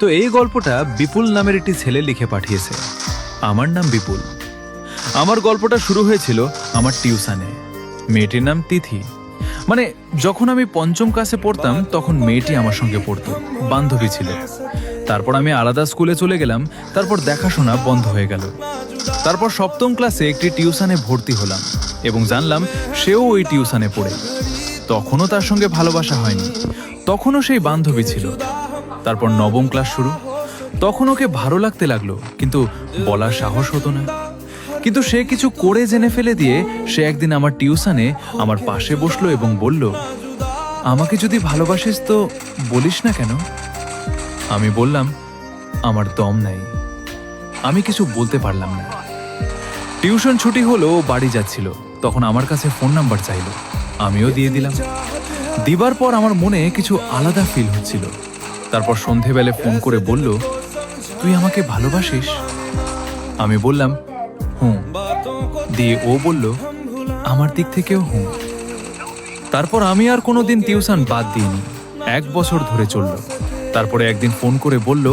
তো এই গল্পটা বিপুল নামের একটি ছেলে লিখে পাঠিয়েছে। আমার নাম বিপুল। আমার গল্পটা শুরু হয়েছিল আমার টিউশনে। মেয়েটির নাম তিথি। মানে যখন আমি পঞ্চম ক্লাসে পড়তাম তখন মেয়েটি আমার সঙ্গে পড়তো, বান্ধবী ছিল। তারপর আমি আলাদা স্কুলে চলে গেলাম, তারপর দেখাশোনা বন্ধ হয়ে গেল। তারপর সপ্তম ক্লাসে একটি টিউশনে ভর্তি হলাম এবং জানলাম সেও ওই টিউশনে পড়ে। তখনও তার সঙ্গে ভালোবাসা হয়নি, তখনও সেই বান্ধবী ছিল। তারপর নবম ক্লাস শুরু, তখন ওকে ভালো লাগতে লাগলো, কিন্তু বলার সাহস হতো না। কিন্তু সে কিছু করে জেনে ফেলে দিয়ে সে একদিন আমার টিউশনে আমার পাশে বসলো এবং বলল, আমাকে যদি ভালোবাসিস তো বলিস না কেন? আমি বললাম, আমার দম নাই। আমি কিছু বলতে পারলাম না। টিউশন ছুটি হলো, ও বাড়ি যাচ্ছিল, তখন আমার কাছে ফোন নাম্বার চাইলো, আমিও দিয়ে দিলাম। দিবার পর আমার মনে কিছু আলাদা ফিল হচ্ছিল। তারপর সন্ধেবেলে ফোন করে বলল, তুই আমাকে ভালোবাসিস? আমি বললাম, হুঁ। দিয়ে ও বলল, আমার দিক থেকেও হুঁ। তারপর আমি আর কোনোদিন টিউশন বাদ দিইনি। 1 বছর ধরে চলল। তারপরে একদিন ফোন করে বলল,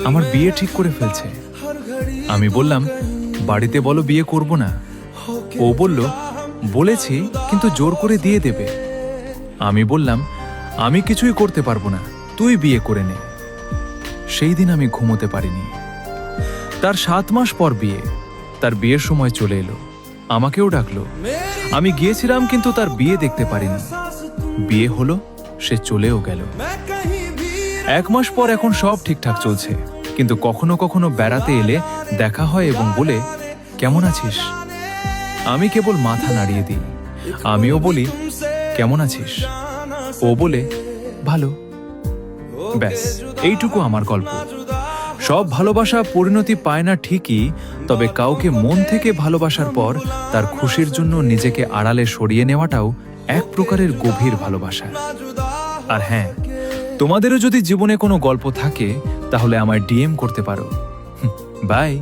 আমার বিয়ে ঠিক করে ফেলছে। আমি বললাম, বাড়িতে বলো বিয়ে করব না। ও বলল, বলেছি, কিন্তু জোর করে দিয়ে দেবে। আমি বললাম, আমি কিছুই করতে পারবো না, তুই বিয়ে করে নে। সেই দিন আমি ঘুমোতে পারিনি। তার 7 মাস পর বিয়ে। তার বিয়ের সময় চলে এলো, আমাকেও ডাকলো। আমি গিয়েছিলাম, কিন্তু তার বিয়ে দেখতে পারিনি। বিয়ে হলো, সে চলেও গেল। 1 মাস পর এখন সব ঠিকঠাক চলছে, কিন্তু কখনো কখনো বেড়াতে এলে দেখা হয় এবং বলে, কেমন আছিস? আমি কেবল মাথা নাড়িয়ে দিই। আমিও বলি, কেমন আছিস? ও বলে, ভালো। ব্যাস, এইটুকু আমার গল্প। সব ভালোবাসা পরিণতি পায় না ঠিকই, তবে কাউকে মন থেকে ভালোবাসার পর তার খুশির জন্য নিজেকে আড়ালে সরিয়ে নেওয়াটাও এক প্রকারের গভীর ভালোবাসা। আর হ্যাঁ, তোমাদেরও যদি জীবনে কোনো গল্প থাকে তাহলে আমায় ডিএম করতে পারো। বাই।